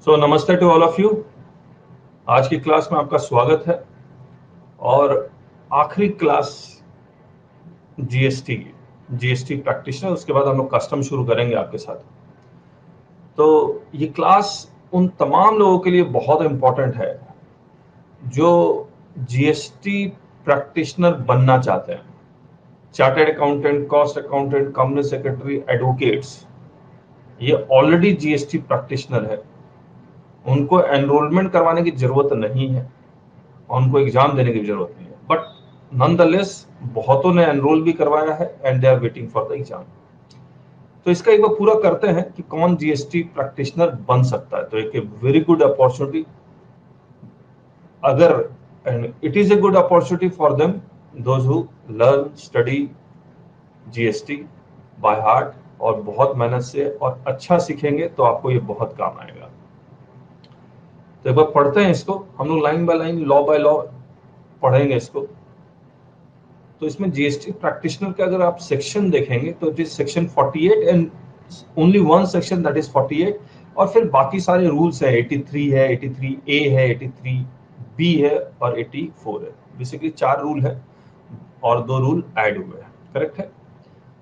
नमस्ते to all of you. आज की क्लास में आपका स्वागत है और आखिरी क्लास जीएसटी प्रैक्टिशनर, उसके बाद हम लोग कस्टम शुरू करेंगे आपके साथ। तो ये क्लास उन तमाम लोगों के लिए बहुत इंपॉर्टेंट है जो जीएसटी प्रैक्टिशनर बनना चाहते हैं। Chartered accountant, cost accountant, company secretary, advocates, ये ऑलरेडी जीएसटी प्रैक्टिशनर है। उनको एनरोलमेंट करवाने की जरूरत नहीं है और उनको एग्जाम देने की जरूरत नहीं है, बट नॉनदलेस बहुतों ने एनरोल भी करवाया है and they are waiting for the exam. तो इसका एक बार पूरा करते हैं कि कौन जीएसटी प्रैक्टिशनर बन सकता है। तो एक वेरी गुड अपॉर्चुनिटी, अगर it is a good opportunity for them those who learn study GST by heart और बहुत मेहनत से और अच्छा सीखेंगे तो आपको ये बहुत काम आएगा। तो एक बार पढ़ते हैं इसको, हम लोग line by line, law by law पढ़ेंगे इसको। तो इसमें जीएसटी प्रैक्टिशनर का अगर आप सेक्शन देखेंगे तो it is section 48 and only one section, that is 48। और फिर बाकी सारे रूल्स है, 83 है, 83A है, 83B है और 84 है। बेसिकली 4 रूल है और 2 रूल ऐड हुए हैं। करेक्ट है।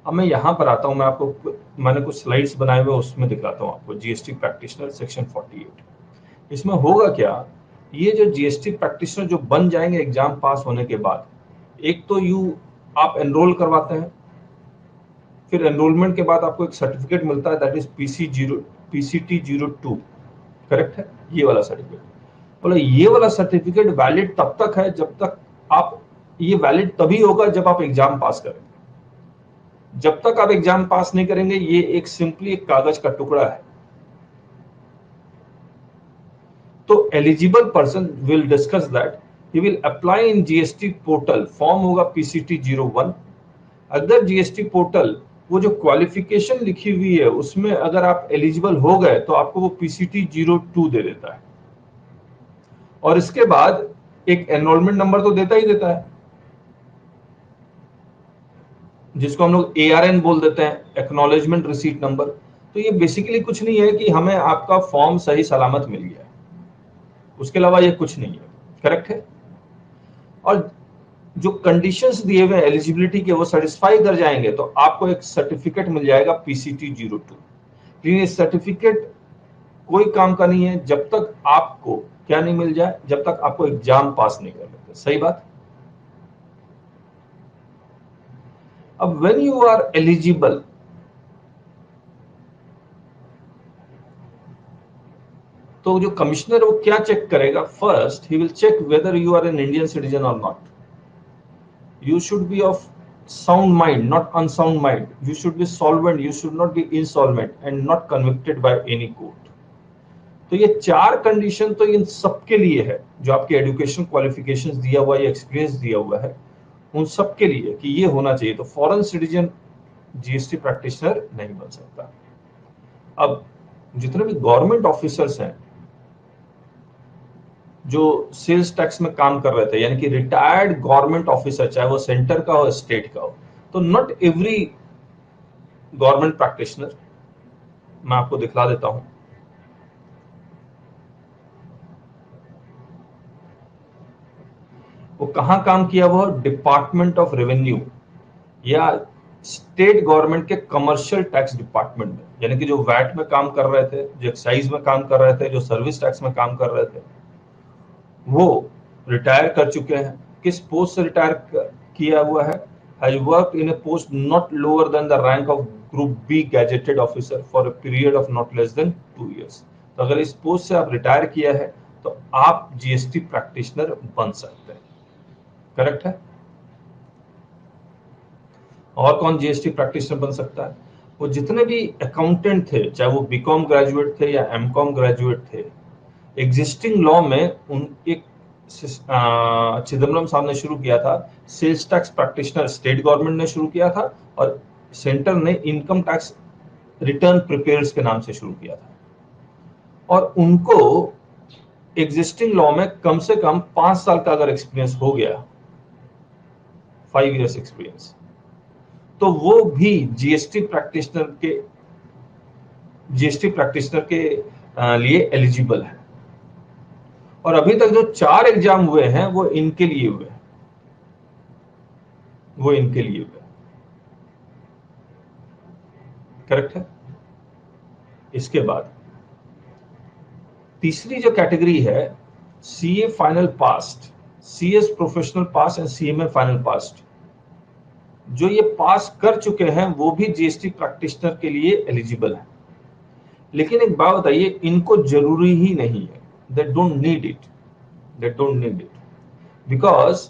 अब मैं यहाँ पर आता हूँ, मैंने कुछ स्लाइड्स बनाए हुए, उसमें दिखाता हूँ आपको जीएसटी प्रैक्टिशनर सेक्शन 48। इसमें होगा क्या, ये जो जीएसटी प्रैक्टिशनर जो बन जाएंगे एग्जाम पास होने के बाद, एक तो आप एनरोल करवाते हैं, फिर एनरोलमेंट के बाद आपको एक सर्टिफिकेट मिलता है, दैट इज PCT02। करेक्ट है, ये वाला सर्टिफिकेट। बोला ये वाला सर्टिफिकेट वैलिड तब तक है जब तक आप, ये वैलिड तभी होगा जब आप एग्जाम पास करेंगे। जब तक आप एग्जाम पास नहीं करेंगे, ये एक सिंपली एक कागज का टुकड़ा है। तो eligible person will discuss that, he will apply in GST portal. Form होगा PCT01। अगर जीएसटी पोर्टल वो जो क्वालिफिकेशन लिखी हुई है उसमें अगर आप एलिजिबल हो गए तो आपको वो PCT02 दे देता है। और इसके बाद एक एनरोलमेंट नंबर तो देता ही देता है, जिसको हम लोग ARN बोल देते हैं, एक्नॉलेजमेंट रिसीट नंबर। तो ये बेसिकली कुछ नहीं है कि हमें आपका फॉर्म सही सलामत मिल गया, उसके अलावा ये कुछ नहीं है। करेक्ट है। और जो कंडीशंस दिए हुए एलिजिबिलिटी के वो सेटिस्फाई कर जाएंगे तो आपको एक सर्टिफिकेट मिल जाएगा PCT02। लेकिन ये सर्टिफिकेट कोई काम का नहीं है जब तक आपको क्या नहीं मिल जाए, जब तक आपको एग्जाम पास नहीं कर लेते। सही बात। अब व्हेन यू आर एलिजिबल, तो जो कमिश्नर वो क्या चेक करेगा, first he will check whether you are an Indian citizen और not. You should be of sound mind, not unsound mind. You should be solvent, you should not be insolvent and not convicted by any court. तो ये 4 condition तो इन सबके लिए है, जो आपके education qualifications दिया हुआ है, एक्सपीरियंस दिया हुआ है, उन सबके लिए कि ये होना चाहिए। तो फॉरेन सिटीजन जीएसटी प्रैक्टिशनर नहीं बन सकता। अब जितने भी गवर्नमेंट ऑफिसर्स हैं जो सेल्स टैक्स में काम कर रहे थे, यानी कि रिटायर्ड गवर्नमेंट ऑफिसर, चाहे वो सेंटर का हो स्टेट का हो, तो नॉट एवरी गवर्नमेंट प्रैक्टिशनर, मैं आपको दिखला देता हूं। वो कहां काम किया, वो डिपार्टमेंट ऑफ रेवेन्यू या स्टेट गवर्नमेंट के कमर्शियल टैक्स डिपार्टमेंट में, यानी कि जो वैट में काम कर रहे थे, जो एक्साइज में काम कर रहे थे, जो सर्विस टैक्स में काम कर रहे थे, वो रिटायर कर चुके हैं। किस पोस्ट से रिटायर किया हुआ है, has worked in a post not lower than the rank of group B gazetted officer for a period of not less than 2 years। तो अगर इस पोस्ट से आप रिटायर किया है तो आप जीएसटी प्रैक्टिशनर बन सकते हैं। करेक्ट है। और कौन जीएसटी प्रैक्टिशनर बन सकता है, वो जितने भी अकाउंटेंट थे, चाहे वो बीकॉम ग्रेजुएट थे या एमकॉम ग्रेजुएट थे। एग्जिस्टिंग लॉ में उन एक चिदम्बरम साहब ने शुरू किया था, sales tax practitioner state government ने शुरू किया था और सेंटर ने इनकम टैक्स रिटर्न प्रिपेयर्स के नाम से शुरू किया था। और उनको एग्जिस्टिंग लॉ में कम से कम 5 साल का अगर एक्सपीरियंस हो गया, 5 years एक्सपीरियंस, तो वो भी जीएसटी प्रैक्टिशनर के लिए एलिजिबल है। और अभी तक जो 4 एग्जाम हुए हैं वो इनके लिए हुए हैं, वो इनके लिए हुए हैं। करेक्ट है। इसके बाद तीसरी जो कैटेगरी है, CA final past, CS professional pass and CMA final past. जो ये पास कर चुके हैं वो भी जीएसटी प्रैक्टिशनर के लिए एलिजिबल है। लेकिन एक बात बताइए, इनको जरूरी ही नहीं है, they don't need it, they don't need it, because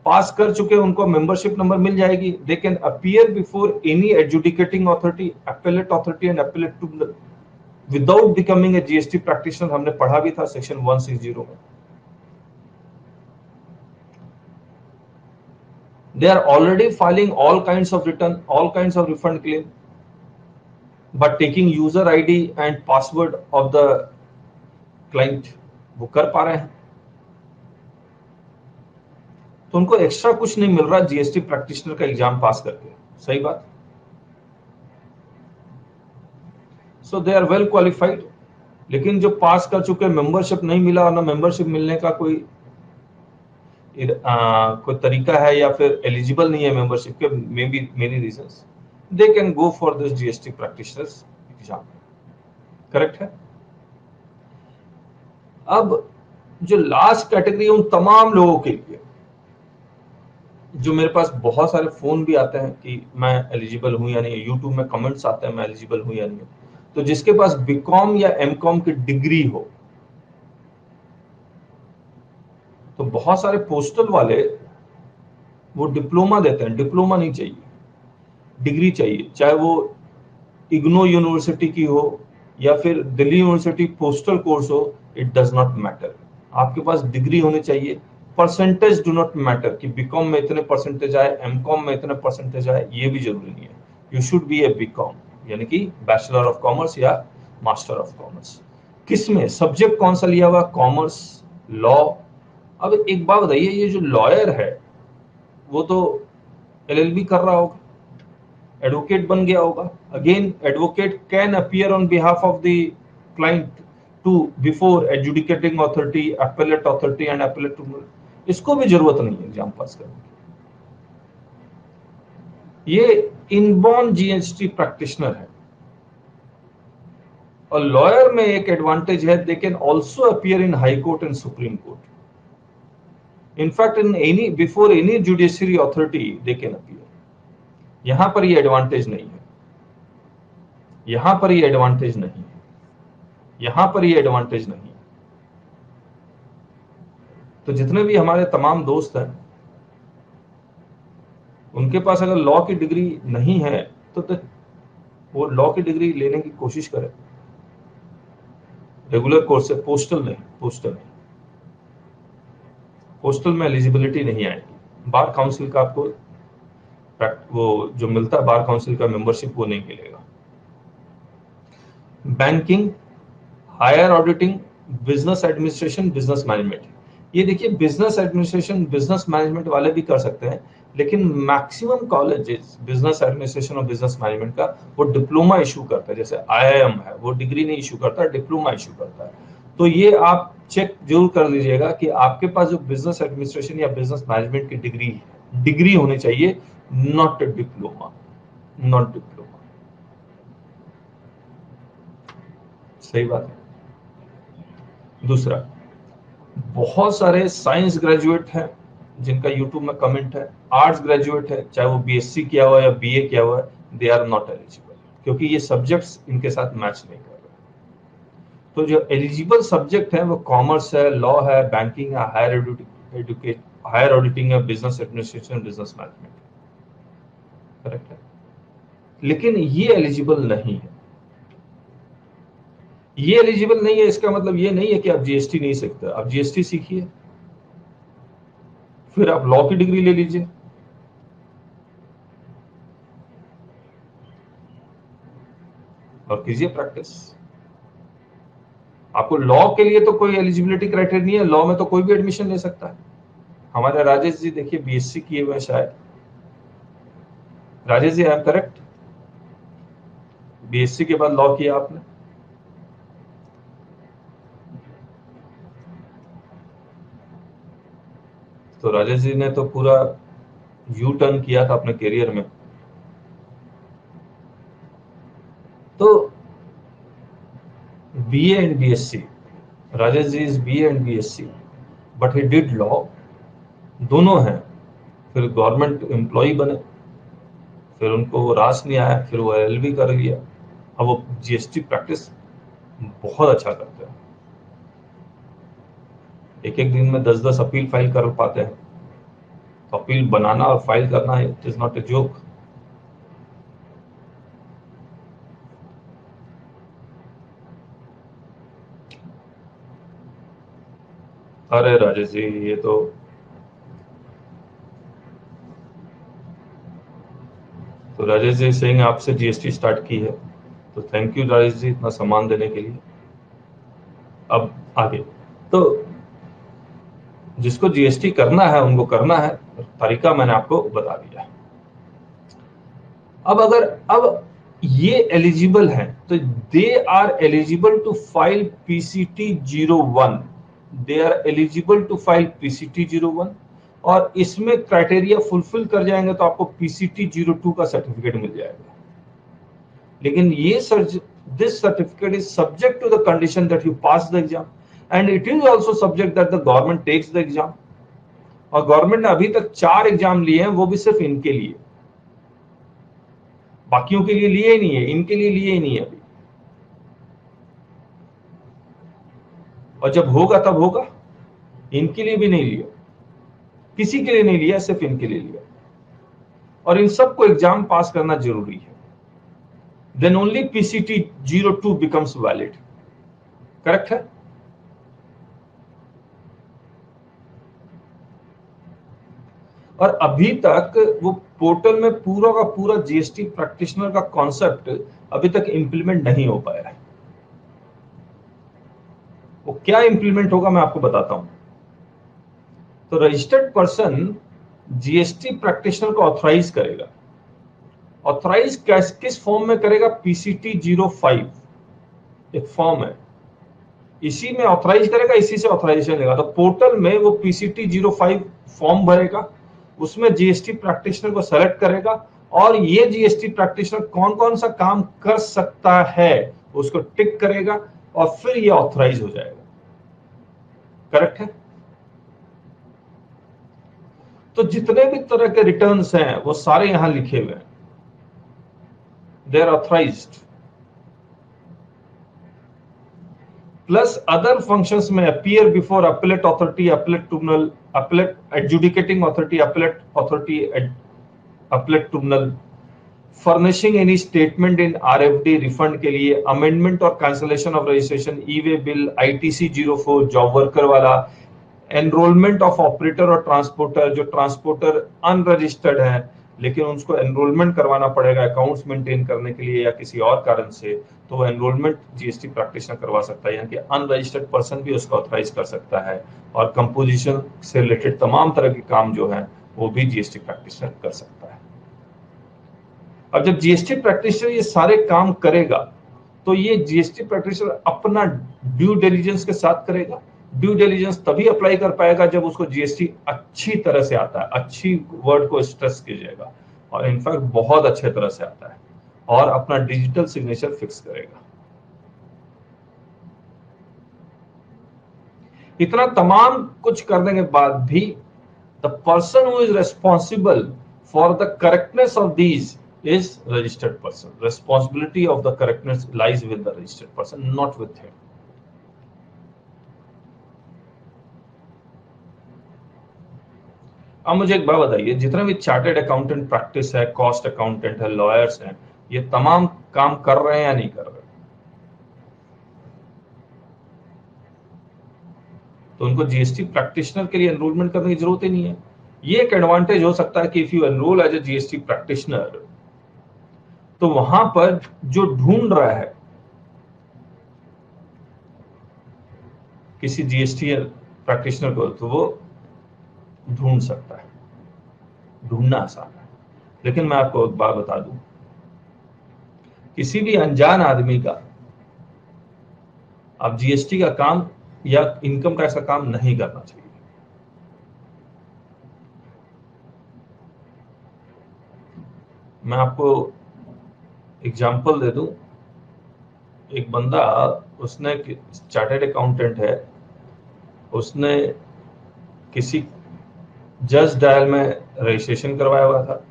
pass कर चुके उनको मेंबरशिप नंबर मिल जाएगी। They can appear before any adjudicating authority, appellate authority and appellate tribunal without becoming a GST practitioner. हमने पढ़ा भी था सेक्शन 160 में। They are already filing all kinds of return, all kinds of refund claim, but taking user ID and password of the client वो कर पा रहे हैं, तो उनको एक्स्ट्रा कुछ नहीं मिल रहा जीएसटी प्रैक्टिशनर का एग्जाम पास करके। सही बात। सो दे आर वेल क्वालिफाइड। लेकिन जो पास कर चुके मेंबरशिप नहीं मिला और ना मेंबरशिप मिलने का कोई तरीका है या फिर एलिजिबल नहीं है मेंबरशिप के, may be many reasons, they can go for this GST practitioners exam. Correct है। अब जो लास्ट कैटेगरी है उन तमाम लोगों के लिए जो मेरे पास बहुत सारे फोन भी आते हैं कि मैं एलिजिबल हूं या नहीं, यूट्यूब में कमेंट्स आते हैं मैं एलिजिबल हूं या नहीं। तो जिसके पास बीकॉम या एमकॉम की डिग्री हो, तो बहुत सारे पोस्टल वाले वो डिप्लोमा देते हैं। डिप्लोमा नहीं चाहिए, डिग्री चाहिए, चाहे वो इग्नो यूनिवर्सिटी की हो या फिर दिल्ली यूनिवर्सिटी पोस्टल कोर्स हो, इट डज नॉट मैटर। आपके पास डिग्री होनी चाहिए। परसेंटेज डू नॉट मैटर कि बीकॉम में इतने परसेंटेज आए, एमकॉम में इतने परसेंटेज आए, ये भी जरूरी नहीं है। You should be a BCom, यानी कि बैचलर ऑफ कॉमर्स या मास्टर ऑफ कॉमर्स। किसमें सब्जेक्ट कौन सा लिया हुआ, कॉमर्स, लॉ। अब एक बात बताइए, ये जो लॉयर है वो तो एलएलबी कर रहा होगा, एडवोकेट बन गया होगा। Again advocate can appear on behalf of the client to before adjudicating authority, appellate authority and appellate tribunal. इसको भी जरूरत नहीं है एग्जाम पास करने की। ये इनबॉर्न जीएसटी प्रैक्टिशनर है। और लॉयर में एक एडवांटेज है, they can also appear in high court and supreme court. In fact in any before any judiciary authority they can appear. यहां पर ये एडवांटेज नहीं है, यहां पर ये एडवांटेज नहीं है, यहां पर ये एडवांटेज नहीं है। तो जितने भी हमारे तमाम दोस्त हैं उनके पास अगर लॉ की डिग्री नहीं है तो वो लॉ की डिग्री लेने की कोशिश करें रेगुलर कोर्स से। पोस्टल में एलिजिबिलिटी नहीं आएगी। बार काउंसिल का आपको वो जो मिलता है, बार काउंसिल का मेंबरशिप, वो नहीं मिलेगा। Banking, higher auditing, business administration, business management. ये देखिए, बिजनेस एडमिनिस्ट्रेशन, बिजनेस मैनेजमेंट वाले भी कर सकते हैं, लेकिन मैक्सिमम कॉलेजेस बिजनेस एडमिनिस्ट्रेशन और बिजनेस मैनेजमेंट का वो डिप्लोमा इशू करता है। जैसे आईआईएम है, वो डिग्री नहीं इशू करता, डिप्लोमा इशू करता है। तो ये आप चेक जरूर कर लीजिएगा कि आपके पास जो बिजनेस एडमिनिस्ट्रेशन या बिजनेस मैनेजमेंट की डिग्री होनी चाहिए, नॉट डिप्लोमा, नॉट डिप्लोमा। सही बात है। दूसरा, बहुत सारे साइंस ग्रेजुएट हैं जिनका यूट्यूब में कमेंट है, आर्ट्स ग्रेजुएट है, चाहे वो बीएससी किया हुआ है या बीए किया हुआ है, दे आर नॉट एलिजिबल, क्योंकि ये सब्जेक्ट्स इनके साथ मैच नहीं कर रहे। तो जो एलिजिबल सब्जेक्ट है वो कॉमर्स है, लॉ है, बैंकिंग है, हायर ऑडिटिंग है, business administration, business management. Correct है। लेकिन ये एलिजिबल नहीं है। ये एलिजिबल नहीं है, इसका मतलब ये नहीं है कि आप जीएसटी नहीं सीखते। आप जीएसटी सीखिए, फिर आप लॉ की डिग्री ले लीजिए, और कीजिए प्रैक्टिस। आपको लॉ के लिए तो कोई एलिजिबिलिटी क्राइटेरिया नहीं है, लॉ में तो कोई भी एडमिशन ले सकता है। हमारे राजेश जी देखिए बीएससी किए हुए हैं शायद, Rajesh ji I am correct? BSc के बाद लॉ किया आपने? तो राजेश जी ने तो पूरा यू टर्न किया था अपने करियर में। तो BA and BSc, Rajesh ji is BA and BSc, but he did law, दोनों हैं। फिर गवर्नमेंट एम्प्लॉय बने, फिर उनको वो रास नहीं आया, फिर वो एलएलबी कर लिया। अब वो जीएसटी प्रैक्टिस बहुत अच्छा करते हैं, एक एक दिन में 10-10 अपील फाइल कर पाते हैं। तो अपील बनाना और फाइल करना it is not a joke. अरे राजेश जी ये तो राजेश जी सिंह आपसे जीएसटी स्टार्ट की है, तो थैंक यू राजेश जी इतना सम्मान देने के लिए। अब आगे, तो जिसको जीएसटी करना है उनको करना है, तरीका मैंने आपको बता दिया। अब ये एलिजिबल हैं, तो they are eligible to file PCT 01, they are eligible to file PCT 01, और इसमें क्राइटेरिया फुलफिल कर जाएंगे तो आपको पीसीटी 02 का सर्टिफिकेट मिल जाएगा। लेकिन ये this certificate is subject to the condition that you pass the exam, and it is also subject that the government takes the exam. और गवर्नमेंट ने अभी तक 4 एग्जाम लिए हैं, वो भी सिर्फ इनके लिए, बाकियों के लिए लिए ही नहीं है, इनके लिए लिए ही नहीं है अभी। और जब होगा तब होगा, इनके लिए भी नहीं लिया, किसी के लिए नहीं लिया, सिर्फ इनके लिए लिया। और इन सबको एग्जाम पास करना जरूरी है, then only PCT 02 becomes valid. Correct है? और अभी तक वो पोर्टल में पूरा का पूरा जीएसटी प्रैक्टिशनर का कॉन्सेप्ट अभी तक इंप्लीमेंट नहीं हो पाया है। वो क्या इंप्लीमेंट होगा मैं आपको बताता हूं। तो रजिस्टर्ड पर्सन जीएसटी प्रैक्टिशनर को ऑथराइज करेगा। ऑथराइज किस फॉर्म में करेगा? पीसीटी 05 एक फॉर्म है, इसी में ऑथराइज करेगा, इसी से ऑथराइजेशन लेगा। तो पोर्टल में वो पीसीटी 05 फॉर्म भरेगा, उसमें जीएसटी प्रैक्टिशनर को सेलेक्ट करेगा, और ये जीएसटी प्रैक्टिशनर कौन कौन सा काम कर सकता है उसको टिक करेगा, और फिर ये ऑथराइज हो जाएगा। करेक्ट है? तो जितने भी तरह के रिटर्न्स हैं वो सारे यहां लिखे हुए हैं, they are authorised. Plus other functions में appear before appellate authority, appellate tribunal, appellate adjudicating authority, appellate authority, appellate tribunal, furnishing any statement in RFD refund के लिए, अमेंडमेंट और cancellation of registration, e way bill, ITC 04 job worker वाला, enrolment of operator और transporter, जो transporter unregistered है लेकिन उसको enrolment करवाना पड़ेगा अकाउंट्स मेंटेन करने के लिए या किसी और कारण से, तो वो एनरोलमेंट जीएसटी प्रैक्टिशनर करवा सकता है, यानी कि अनरजिस्टर्ड पर्सन भी उसको ऑथराइज कर सकता है। और कंपोजिशन से रिलेटेड तमाम तरह के काम जो है वो भी जीएसटी प्रैक्टिशनर कर सकता है। अब जब जीएसटी प्रैक्टिशनर ये सारे काम करेगा तो ये जीएसटी प्रैक्टिशनर अपना ड्यू डिलिजेंस के साथ करेगा। ड्यू डिलिजेंस तभी अप्लाई कर पाएगा जब उसको जीएसटी अच्छी तरह से आता है। अच्छी वर्ड को स्ट्रेस कीजिएगा, और इनफैक्ट बहुत अच्छे तरह से आता है, और अपना डिजिटल सिग्नेचर फिक्स करेगा। इतना तमाम कुछ करने के बाद भी the person who is responsible for the correctness of these is registered person. Responsibility of the correctness lies with the registered person, not with him. अब मुझे एक बात बताइए, जितने भी चार्टेड अकाउंटेंट प्रैक्टिस है, कॉस्ट अकाउंटेंट है, लॉयर्स हैं, ये तमाम काम कर रहे हैं या नहीं कर रहे? तो उनको जीएसटी प्रैक्टिशनर के लिए एनरोलमेंट करने की जरूरत ही नहीं है। ये एक एडवांटेज हो सकता है कि if you enroll as a GST practitioner, तो वहां पर जो ढूंढ रहा है किसी जीएसटी प्रैक्टिशनर को, तो वो ढूंढ सकता है। ढूंढना आसान है, लेकिन मैं आपको एक बात बता दूं, किसी भी अनजान आदमी का आप जीएसटी का काम या इनकम टैक्स का काम नहीं करना चाहिए। मैं आपको एग्जाम्पल दे दूं, एक बंदा, उसने चार्टर्ड अकाउंटेंट है, उसने किसी जस्ट डायल में रजिस्ट्रेशन करवाया हुआ था,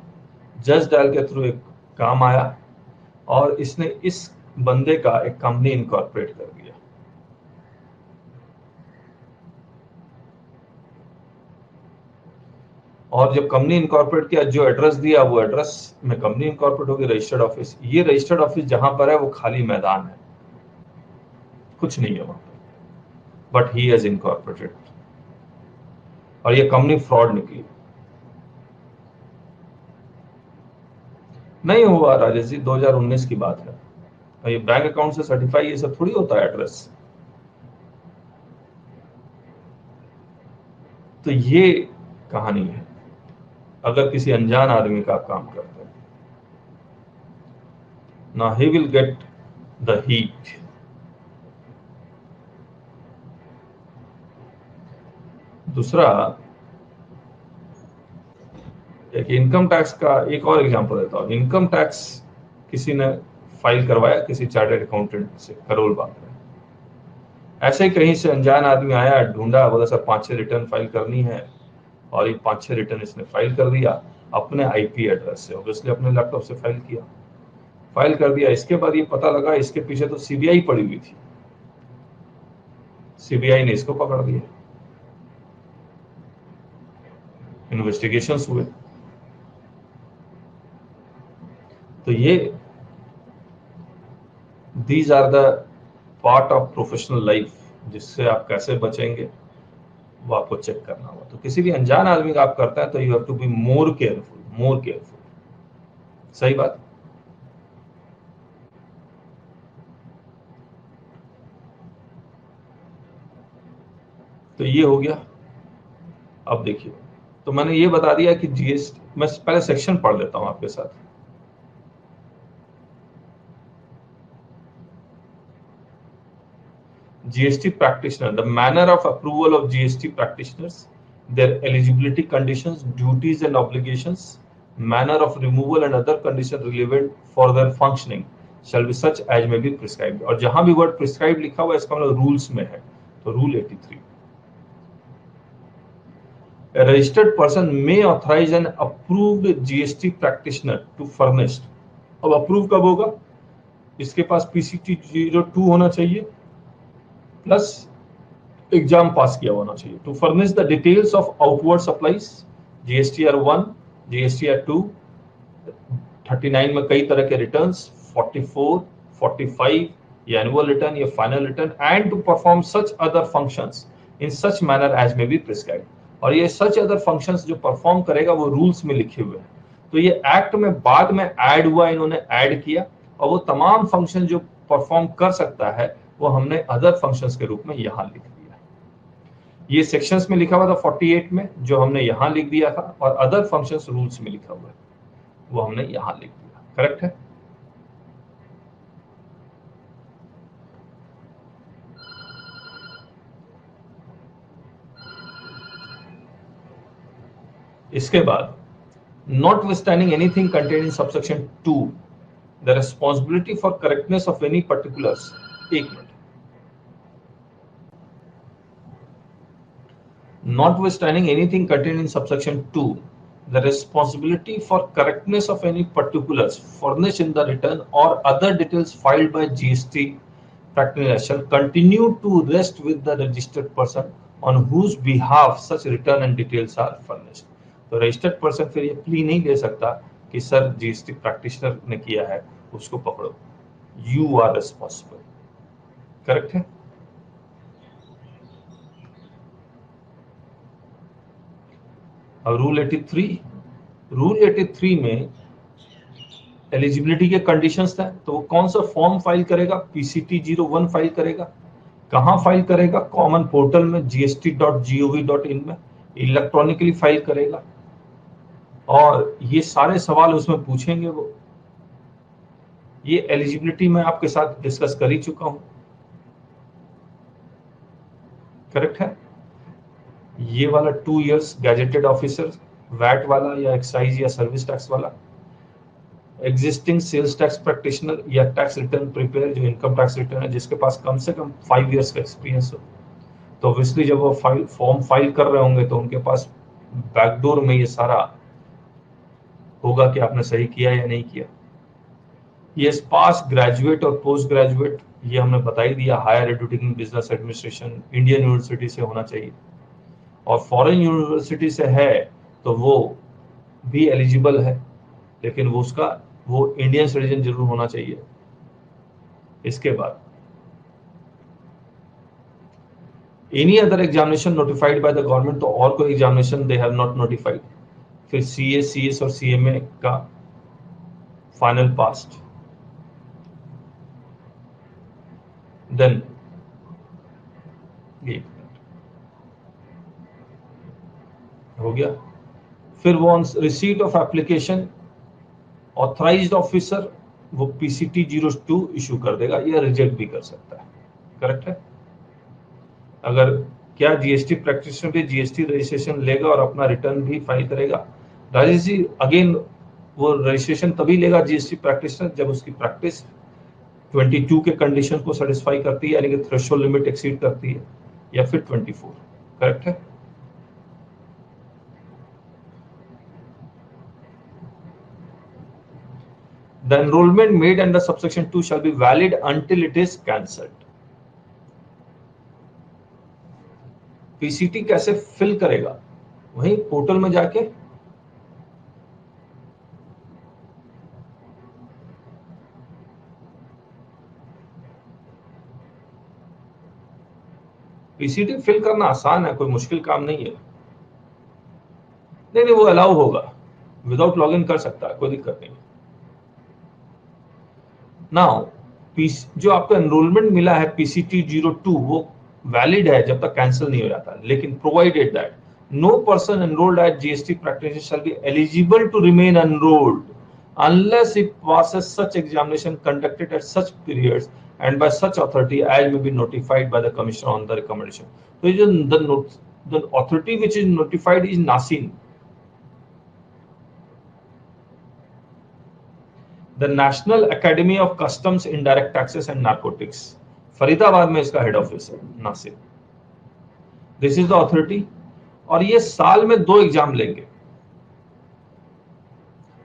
जस्ट डायल के थ्रू एक काम आया और इसने इस बंदे का एक कंपनी इनकॉर्पोरेट कर दिया। और जब कंपनी इनकॉर्पोरेट किया, जो एड्रेस दिया वो एड्रेस में कंपनी इनकॉर्पोरेट होगी, रजिस्टर्ड ऑफिस। ये रजिस्टर्ड ऑफिस जहां पर है वो खाली मैदान है, कुछ नहीं है वहां पर, बट ही हैज इनकॉर्पोरेटेड, और ये कंपनी फ्रॉड निकली। नहीं हुआ राजेश जी, 2019 की बात है, और ये बैंक अकाउंट से सर्टिफाई ये सब थोड़ी होता है एड्रेस। तो ये कहानी है अगर किसी अनजान आदमी का आप काम करते हैं ना, he will get the heat. दूसरा, एक इनकम टैक्स का एक और एग्जांपल देता हूँ। इनकम टैक्स किसी ने फाइल करवाया किसी चार्टर्ड अकाउंटेंट से करोल बाग में, ऐसे ही कहीं से अनजान आदमी आया, ढूंढा, बोला सर 5-6 रिटर्न फाइल करनी है, और ये 5-6 रिटर्न इसने फाइल कर दिया अपने आईपी एड्रेस से, ऑब्वियसली अपने लैपटॉप से फाइल किया, फाइल कर दिया। इसके बाद ये पता लगा इसके पीछे तो सीबीआई पड़ी हुई थी, सीबीआई ने इसको पकड़ लिया, इन्वेस्टिगेशंस हुए। तो ये these are the part of professional life, जिससे आप कैसे बचेंगे वो आपको चेक करना होगा। तो किसी भी अनजान आदमी का आप करता है तो you have to be more careful, more careful. सही बात। तो ये हो गया। अब देखिए, तो मैंने ये बता दिया कि जीएसटी, मैं पहले सेक्शन पढ़ लेता हूं आपके साथ। GST practitioner, the manner of approval of GST practitioners, their eligibility conditions, duties and obligations, manner of removal and other conditions relevant for their functioning shall be such as may be prescribed। और जहां भी word prescribe लिखा हुआ है इसका मतलब rules में है। तो rule 83, a registered person may authorize an approved GST practitioner to furnish। अब अप्रूव कब होगा? इसके पास PCT 02 होना चाहिए प्लस एग्जाम पास किया होना चाहिए। To furnish the details of outward supplies, GSTR 1, GSTR 2, 39 में कई तरह के रिटर्न्स, 44, 45 ये एनुअल रिटर्न, ये final return, and to perform such other functions in such manner as may be prescribed. और ये सच अदर फंक्शंस जो परफॉर्म करेगा वो रूल्स में लिखे हुए हैं। तो ये एक्ट में बाद में ऐड हुआ, इन्होंने ऐड किया, और वो तमाम फंक्शन जो परफॉर्म कर सकता है वो हमने अदर फंक्शंस के रूप में यहाँ लिख दिया। ये सेक्शंस में लिखा हुआ था 48 में, जो हमने यहाँ लिख दिया था, और अदर फंक्शंस रूल्स में लिखा हुआ है वो हमने यहाँ लिख दिया। करेक्ट है? इसके बाद, notwithstanding anything contained in subsection 2, the responsibility for correctness of any particulars, एक minute, notwithstanding anything contained in subsection 2, the responsibility for correctness of any particulars furnished in the return or other details filed by GST practitioner shall continue to rest with the registered person on whose behalf such return and details are furnished। तो registered person फिर ये plea नहीं ले सकता कि sir GST practitioner ने किया है उसको पकड़ो, यू आर रिस्पॉन्सिबल। करेक्ट है? अब रूल 83 में एलिजिबिलिटी के कंडीशंस था, तो वो कौन सा फॉर्म फाइल करेगा? PCT 01 फाइल करेगा। कहां फाइल करेगा? कॉमन पोर्टल में gst.gov.in में इलेक्ट्रॉनिकली फाइल करेगा, और ये सारे सवाल उसमें पूछेंगे वो। ये एलिजिबिलिटी मैं आपके साथ डिस्कस कर ही चुका हूं। करेक्ट है? ये वाला 2 इयर्स गैजेटेड ऑफिसर, वैट वाला या एक्साइज या सर्विस टैक्स वाला, एग्जिस्टिंग सेल्स टैक्स प्रैक्टिशनर या टैक्स रिटर्न प्रिपेयर जो इनकम टैक्स रिटर्न है जिसके पास कम से कम 5 इयर्स का एक्सपीरियंस हो, तो ऑब्वियसली जब वो फॉर्म फाइल कर रहे होंगे तो उनके पास बैकडोर में ये सारा होगा कि आपने सही किया या नहीं किया। ये पास ग्रेजुएट और पोस्ट ग्रेजुएट ये हमने बता ही दिया, higher education business administration Indian university से होना चाहिए, और फॉरेन यूनिवर्सिटी से है तो वो भी एलिजिबल है, लेकिन वो इंडियन सिटीजन जरूर होना चाहिए। इसके बाद any other examination notified by the government, तो और कोई examination they have not notified. फिर सीए सीएस और सीएमए का फाइनल पास्ट, देन ये हो गया। फिर वो on receipt of application authorised officer वो पीसीटी 02 इशू कर देगा या रिजेक्ट भी कर सकता है। करेक्ट है। अगर क्या जीएसटी प्रैक्टिशनर भी जीएसटी रजिस्ट्रेशन लेगा और अपना रिटर्न भी फाइल करेगा। राजेश जी अगेन वो रजिस्ट्रेशन तभी लेगा जीएसटी प्रैक्टिशनर जब उसकी प्रैक्टिस 22 के कंडीशन को सेटिस्फाई करती है, यानी कि थ्रेशोल्ड लिमिट एक्सीड करती है, या फिर 24। करेक्ट है। The enrollment made under subsection 2 shall be valid until it is cancelled. PCT कैसे फिल करेगा? वहीं पोर्टल में जाके पीसीटी फिल करना आसान है, कोई मुश्किल काम नहीं है। नहीं नहीं वो अलाउ होगा, विदाउट लॉगिन कर सकता है, कोई दिक्कत नहीं। नाउ जो आपको एनरोलमेंट मिला है पीसीटी 02 वो वैलिड है जब तक कैंसिल नहीं हो जाता, लेकिन provided that no person enrolled at GST practitioner shall be eligible to remain enrolled unless it passes such examination conducted at such periods and by such authority as may be notified by the commissioner on the recommendation. So the authority which is notified is NASIN, the National Academy of Customs, Indirect Taxes and Narcotics. Faridabad में इसका head office है, नासिर। This is the authority, और ये साल में 2 exam लेंगे,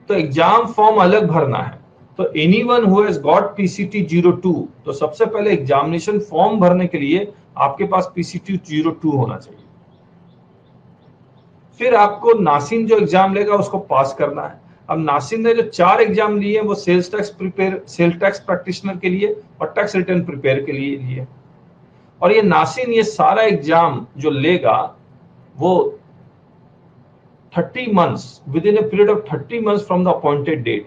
तो एग्जाम फॉर्म अलग भरना है। तो anyone who has got PCT 02, तो सबसे पहले एग्जामिनेशन फॉर्म भरने के लिए आपके पास पीसीटी 02 होना चाहिए। फिर आपको नासिन जो एग्जाम लेगा उसको पास करना है। अब नासिन ने जो 4 एग्जाम लिए वो सेल्स टैक्स प्रैक्टिशनर के लिए और टैक्स रिटर्न प्रिपेयर के लिए, और ये नासिन ये सारा एग्जाम जो लेगा वो 30 months within a period of 30 months from the appointed date,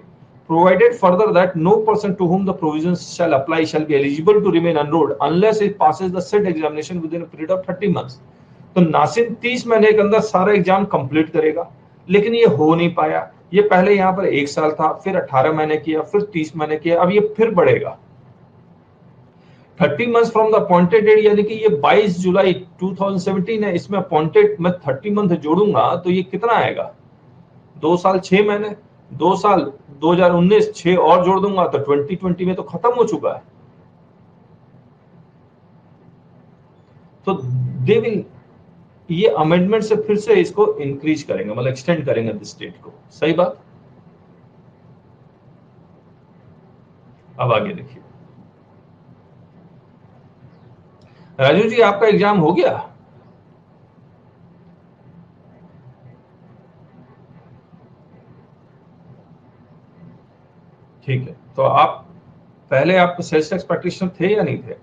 provided further that no person to whom the provisions shall apply shall be eligible to remain enrolled unless it passes the said examination within a period of 30 months. तो नासिन 30 महीने के अंदर सारा exam complete करेगा, लेकिन ये हो नहीं पाया। ये पहले यहाँ पर 1 साल था, फिर 18 महीने किया, फिर 30 महीने किया, अब ये फिर बढ़ेगा 30 month from the appointed date, यानी कि ये 22 जुलाई 2017 है, इसमें अपॉइंटेड मैं 30 मंथ जोड़ूंगा तो ये कितना आएगा? 2 साल 6 महीने, 2 साल 2019 6 और जोड़ दूंगा तो 2020 में तो खत्म हो चुका है। तो दे विल ये अमेंडमेंट से फिर से इसको इंक्रीज करेंगे, मतलब एक्सटेंड करेंगे दिस डेट को। सही बात। अब आगे देखिए राजू जी, आपका एग्जाम हो गया? ठीक है, तो आप पहले आप सेल्स टैक्स प्रैक्टिशनर थे या नहीं थे?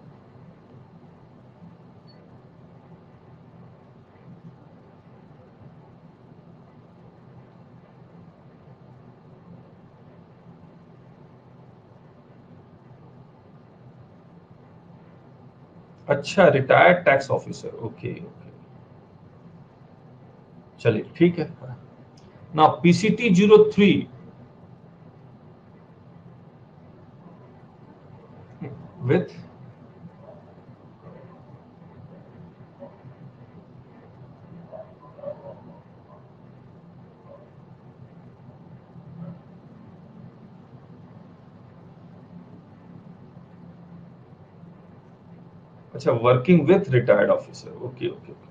अच्छा, retired tax officer, okay okay, चलिए ठीक है। ना पीसीटी 03 विथ अच्छा, working with retired officer, okay okay okay.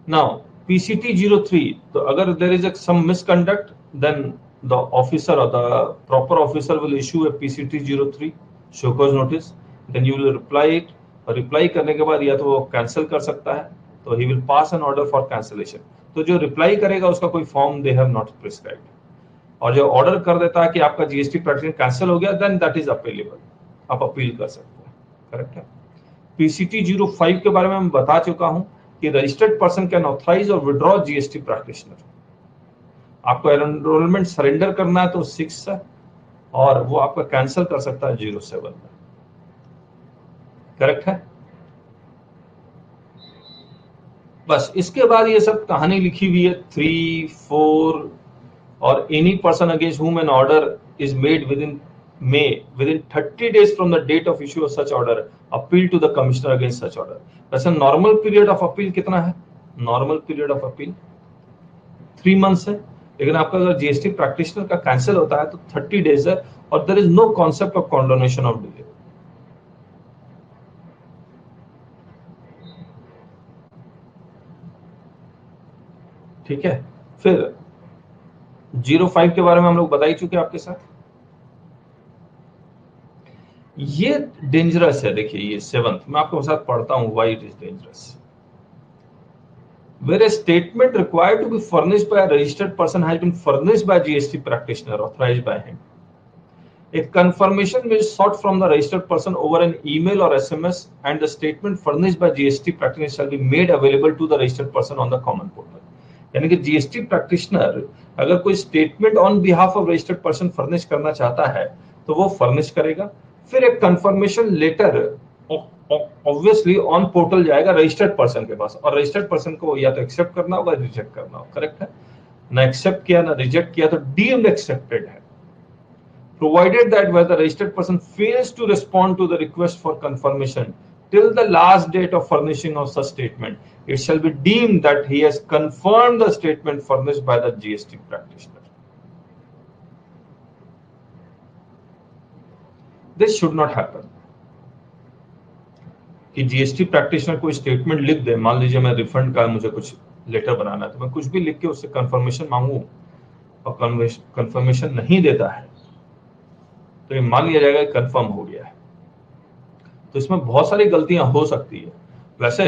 Now PCT 03, तो अगर there is some misconduct, then the officer or the proper officer will issue a PCT 03 show cause notice, then you will reply it, और reply करने के बाद या तो वो cancel कर सकता है, तो he will pass an order for cancellation। तो जो रिप्लाई करेगा उसका कोई form they have not prescribed, और जो ऑर्डर कर देता है कि आपका जीएसटी प्रैक्टिस कैंसिल हो गया, देन दैट इज अपीलेबल, आप अपील कर सकते हैं। करेक्ट है। PCT 05 के बारे में मैं बता चुका हूं कि रजिस्टर्ड पर्सन कैन ऑथराइज और विड्रॉ जीएसटी प्रैक्टिशनर। आपको एनरोलमेंट सरेंडर करना है तो 6 है, और वो आपका कैंसिल कर सकता है 07 में। करेक्ट है। बस इसके बाद ये सब कहानी लिखी हुई है 3, 4 और any person against whom an order is made within 30 days from the date of issue of such order, appeal to the commissioner against such order। वैसे नॉर्मल पीरियड ऑफ अपील कितना है? Normal period of appeal 3 months है, लेकिन आपका अगर GST practitioner का cancel होता है तो 30 डेज है, और there is no concept of condonation of delay. ठीक है। फिर 05 के बारे में हम लोग बता ही चुके आपके साथ। ये डेंजरस है, देखिए ये 7th मैं आपके साथ पढ़ता हूं why it is dangerous. Where a statement required to be furnished by a registered person has been furnished by GST practitioner authorized by him, a confirmation will sought from the registered person over an email or SMS, and the statement furnished by GST practitioner shall be made available to the registered person on the common portal। यानी कि GST practitioner अगर कोई statement on behalf of registered person furnish करना चाहता है तो वो furnish करेगा, फिर एक confirmation letter obviously on portal जाएगा रजिस्टर्ड पर्सन के पास, और रजिस्टर्ड पर्सन को या तो एक्सेप्ट करना होगा, रिजेक्ट करना होगा। करेक्ट है। ना एक्सेप्ट किया ना रिजेक्ट किया तो डीम्ड एक्सेप्टेड है। Provided that where the registered person fails to respond to the request for confirmation till the last date of furnishing of such statement, it shall be deemed that he has confirmed the statement furnished by the GST practitioner। This should not happen कि GST practitioner कोई statement लिख दे, मान लीजिए मैं refund का मुझे कुछ letter बनाना है, तो मैं कुछ भी लिख के उससे कंफर्मेशन मांगू और कंफर्मेशन नहीं देता है तो ये मान लिया जाएगा कंफर्म हो गया है। तो इसमें बहुत सारी गलतियां हो सकती है। वैसे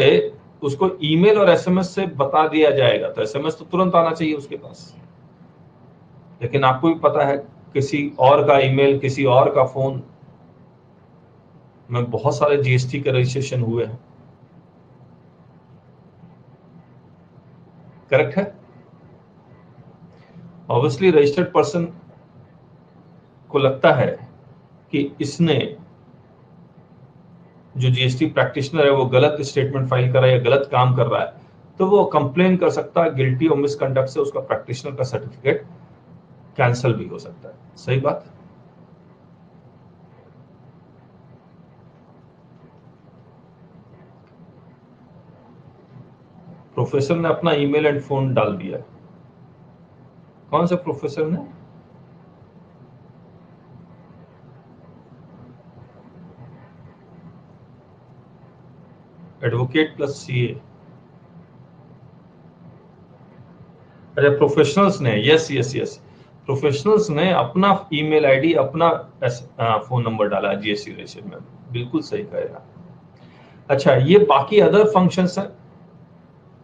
उसको ईमेल और एसएमएस से बता दिया जाएगा तो एसएमएस तो तुरंत आना चाहिए उसके पास, लेकिन आपको भी पता है किसी और का ईमेल, किसी और का फोन में बहुत सारे जीएसटी के रजिस्ट्रेशन हुए हैं। करेक्ट है। ऑब्वियसली रजिस्टर्ड पर्सन को लगता है कि इसने जो जीएसटी प्रैक्टिशनर है वो गलत स्टेटमेंट फाइल कर रहा है या गलत काम कर रहा है, तो वो कंप्लेन कर सकता है गिल्टी और मिसकंडक्ट से, उसका प्रैक्टिशनर का सर्टिफिकेट कैंसिल भी हो सकता है। सही बात। प्रोफेसर ने अपना ईमेल एंड फोन डाल दिया। कौन से प्रोफेसर ने? Advocate plus CA. अच्छा, प्रोफेशनल्स ने, यस यस यस, प्रोफेशनल्स ने अपना ईमेल आईडी, अपना फोन नंबर डाला जीएसटी रजिस्टर में। बिल्कुल सही कहेगा। अच्छा, ये बाकी अदर फंक्शंस हैं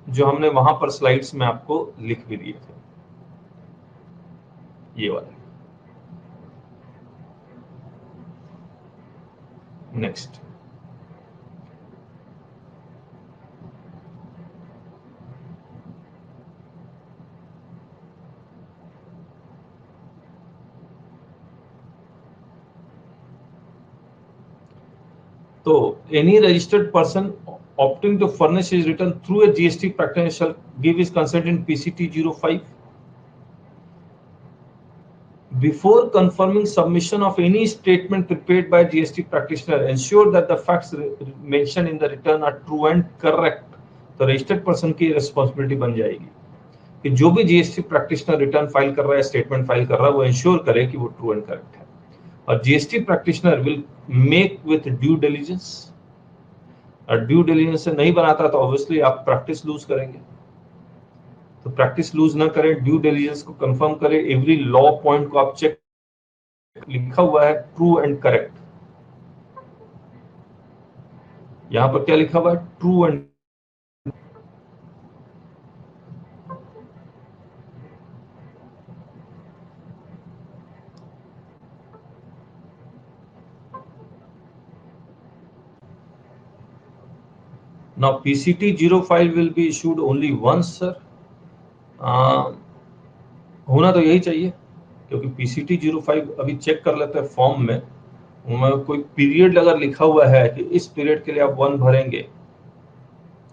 जो हमने वहां पर स्लाइड्स में आपको लिख भी दिए थे, ये वाले। नेक्स्ट, तो any registered person opting to furnish his return through a GST practitioner shall give his consent in PCT 05 before confirming submission of any statement prepared by GST practitioner. Ensure that the facts mentioned in the return are true and correct। तो registered person की responsibility बन जाएगी कि जो भी GST practitioner return file कर रहा है, स्टेटमेंट फाइल कर रहा है, वो इंश्योर करे कि वो ट्रू एंड करेक्ट है। और GST practitioner will make with due diligence और ड्यू डिलिजेंस से नहीं बनाता तो ऑब्वियसली आप प्रैक्टिस लूज करेंगे। तो प्रैक्टिस लूज ना करें, ड्यू डिलिजेंस को कंफर्म करें, एवरी लॉ पॉइंट को आप चेक, लिखा हुआ है ट्रू एंड करेक्ट, यहां पर क्या लिखा हुआ है, true and. Now PCT 05 will be issued only once sir. होना तो यही चाहिए, क्योंकि पीसीटी 05 अभी चेक कर लेते हैं फॉर्म में, उनमें कोई पीरियड अगर लिखा हुआ है कि इस पीरियड के लिए आप 1 भरेंगे,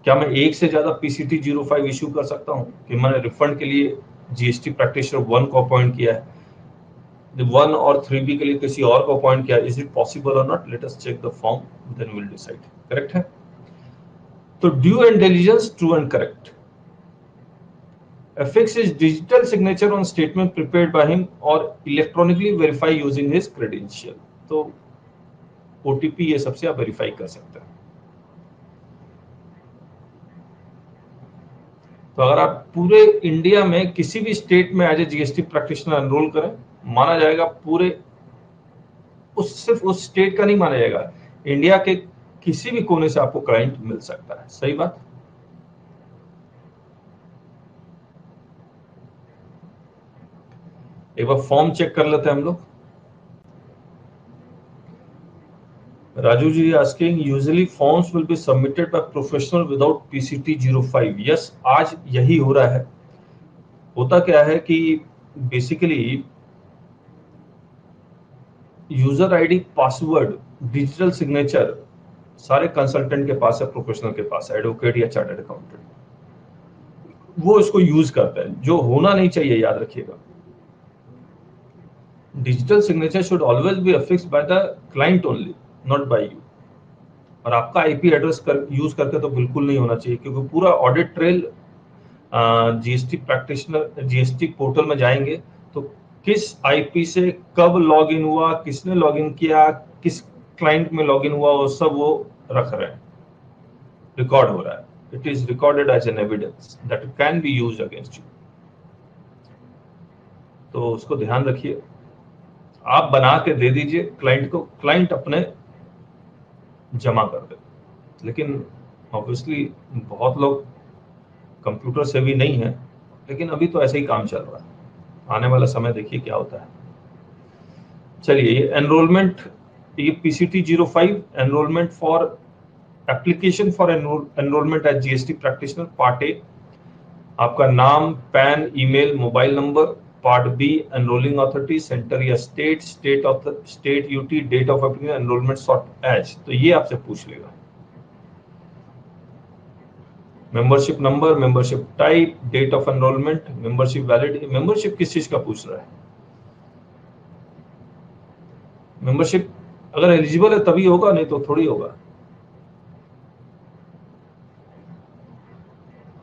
क्या मैं एक से ज्यादा पीसीटी 05 इशू कर सकता हूं कि मैंने रिफंड के लिए जीएसटी प्रैक्टिशनर 1 को अपॉइंट किया है, 1 और 3B के लिए किसी और को अपॉइंट किया, इज इट पॉसिबल और not, let us check the form, then will decide. Correct है, तो due and diligence true and correct. affix his digital signature on statement prepared by him or electronically verify using his credential। तो OTP ये सबसे आप verify कर सकते हैं। तो अगर आप पूरे इंडिया में किसी भी स्टेट में as a GST practitioner enroll करें, माना जाएगा पूरे, उस सिर्फ उस स्टेट का नहीं माना जाएगा, इंडिया के किसी भी कोने से आपको क्लाइंट मिल सकता है। सही बात। एक बार फॉर्म चेक कर लेते हैं हम लोग। Raju ji asking, usually forms will be submitted by professional without PCT 05। Yes, आज यही हो रहा है। होता क्या है कि basically user ID, password, digital signature सारे कंसल्टेंट के पास है, प्रोफेशनल के पास है, एडवोकेट या चार्टर्ड अकाउंटेंट, वो इसको यूज करते हैं, जो होना नहीं चाहिए, याद रखिएगा। Digital signature should always be affixed by the client only, not by you. और आपका आईपी एड्रेस यूज करके तो बिल्कुल नहीं होना चाहिए, क्योंकि पूरा audit trail GST practitioner GST portal में जाएंगे तो किस आईपी से कब लॉगिन हुआ, किसने लॉगिन किया, किस क्लाइंट में लॉगिन हुआ, वो सब वो रख रहे हैं, रिकॉर्ड हो रहा है। It is recorded as an evidence that can be used against you. तो उसको ध्यान रखिए, आप बना के दे दीजिए क्लाइंट को, क्लाइंट अपने जमा कर दे। लेकिन ऑब्वियसली बहुत लोग कंप्यूटर से भी नहीं है, लेकिन अभी तो ऐसे ही काम चल रहा है, आने वाला समय देखिए क्या होता है। चलिए, ये एनरोलमेंट, ये PCT 05 enrolment for application for enrolment as GST practitioner part A, आपका नाम, PAN, email, mobile number. Part B, enrolling authority, centre या state, state of the state UT, date of application, enrolment sort as, तो ये आपसे पूछ लेगा। Membership number, membership type, date of enrolment, membership valid. Membership किस चीज का पूछ रहा है? मेंबरशिप अगर एलिजिबल है तभी होगा, नहीं तो थोड़ी होगा।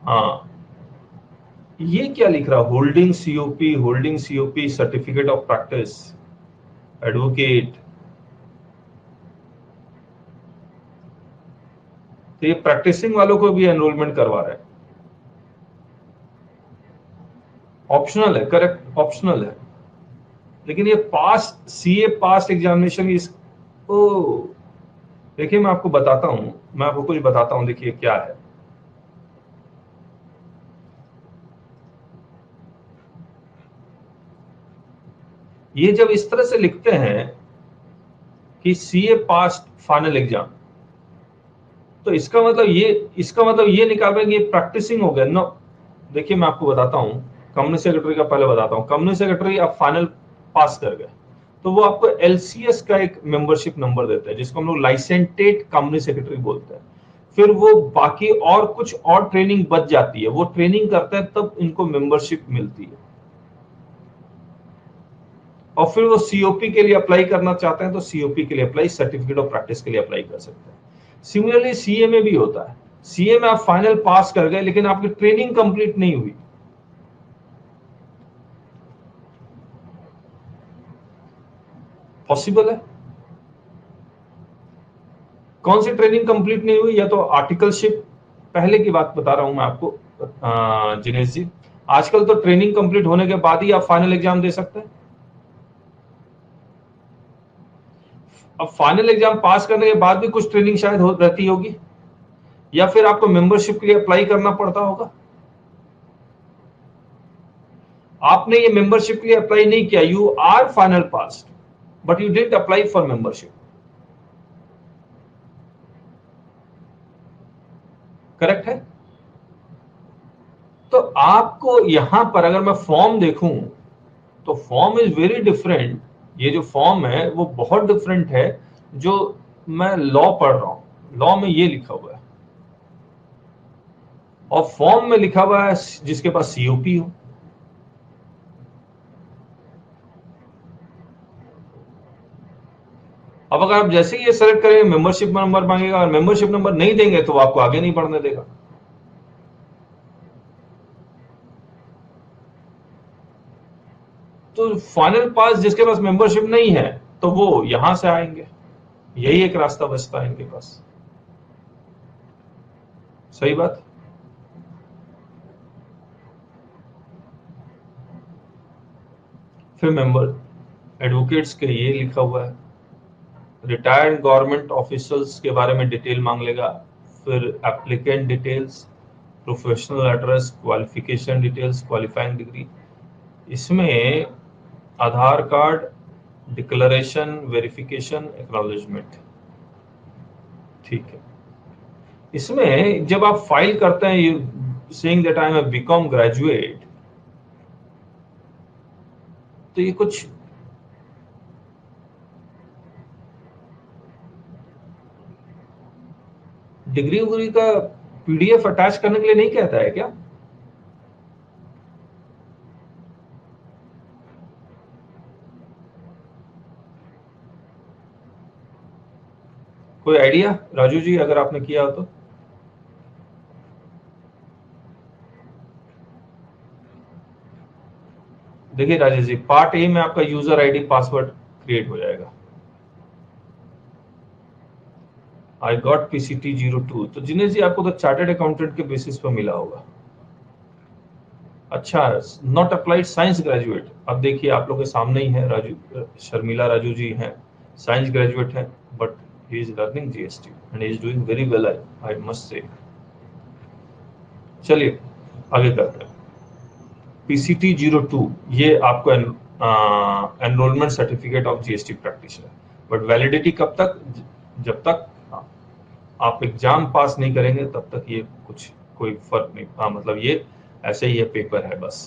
हाँ, ये क्या लिख रहा, holding COP certificate of practice, advocate. तो ये प्रैक्टिसिंग वालों को भी एनरोलमेंट करवा रहा है। ऑप्शनल है, करेक्ट, ऑप्शनल है, लेकिन ये पास सीए पास एग्जामिनेशन इस, ओ देखिए मैं आपको बताता हूं, मैं आपको कुछ बताता हूं, देखिए क्या है। ये जब इस तरह से लिखते हैं कि सीए पास फाइनल एग्जाम, तो इसका मतलब ये निकाल रहे हैं कि ये प्रैक्टिसिंग हो गया ना। देखिए मैं आपको बताता हूँ, कंपनी सेक्रेटरी का पहले बताता हूँ। कंपनी सेक्रेटरी आप फाइनल पास कर गए, तो वो आपको एलसीएस का एक मेंबरशिप नंबर देता है, जिसको हम लोग लाइसेंटेड कंपनी सेक्रेटरी बोलते हैं। फिर वो बाकी और कुछ और ट्रेनिंग बच जाती है, वो ट्रेनिंग करते हैं तब इनको मेंबरशिप मिलती है। और फिर वो सीओपी के लिए अप्लाई करना चाहते हैं तो सीओपी के लिए अप्लाई, सर्टिफिकेट ऑफ प्रैक्टिस के लिए अप्लाई कर सकते हैं। सिमिलरली सीए में भी होता है, सीए में आप फाइनल पास कर गए लेकिन आपकी ट्रेनिंग कंप्लीट नहीं हुई, पॉसिबल है। कौन सी ट्रेनिंग कंप्लीट नहीं हुई? या तो आर्टिकलशिप, पहले की बात बता रहा हूं मैं आपको जिनेश जी। आजकल तो ट्रेनिंग कंप्लीट होने के बाद ही आप फाइनल एग्जाम दे सकते हैं। अब फाइनल एग्जाम पास करने के बाद भी कुछ ट्रेनिंग शायद रहती होगी, या फिर आपको मेंबरशिप के लिए अप्लाई करना पड़ता होगा। आपने ये मेंबरशिप के लिए अप्लाई नहीं किया, you are final pass, but you didn't apply for membership. Correct है? तो आपको यहां पर अगर मैं फॉर्म देखूं तो फॉर्म इज वेरी डिफरेंट। ये जो फॉर्म है वो बहुत डिफरेंट है जो मैं लॉ पढ़ रहा हूं। लॉ में ये लिखा हुआ है और फॉर्म में लिखा हुआ है जिसके पास सीओपी हो। अब अगर आप जैसे ही ये सेलेक्ट करेंगे मेंबरशिप नंबर मांगेगा, और मेंबरशिप नंबर नहीं देंगे तो वो आपको आगे नहीं बढ़ने देगा। तो फाइनल पास जिसके पास मेंबरशिप नहीं है तो वो यहां से आएंगे, यही एक रास्ता बचता है इनके पास। सही बात। फिर मेंबर एडवोकेट्स के ये लिखा हुआ है, रिटायर्ड गवर्नमेंट ऑफिसर्स के बारे में डिटेल मांग लेगा। फिर applicant details, professional address, qualification details, qualifying degree. इसमें Aadhaar card, declaration, verification, acknowledgement. ठीक है। इसमें जब आप फाइल करते हैं you saying that I am a B Com graduate, तो ये कुछ डिग्री उग्री का पीडीएफ अटैच करने के लिए नहीं कहता है क्या? कोई आइडिया राजू जी अगर आपने किया हो तो? देखिए राजेश जी, पार्ट ए में आपका यूजर आईडी पासवर्ड क्रिएट हो जाएगा। I got PCT 02। तो जिनेश जी आपको तो चार्टर्ड अकाउंटेंट के बेसिस पर मिला होगा। अच्छा, नॉट अप्लाइड साइंस ग्रेजुएट। अब देखिए आप लोग के सामने ही है, राजू शर्मिला राजू जी हैं, साइंस ग्रेजुएट हैं, but he is learning GST and he is doing very well, I must say. चलिए आगे करते हैं। पीसीटी 02 ये आपको enrolment certificate of GST practitioner, but validity कब तक? जब तक आप एग्जाम पास नहीं करेंगे तब तक ये कुछ कोई फर्क नहीं। मतलब ये ऐसे ही ये पेपर है बस।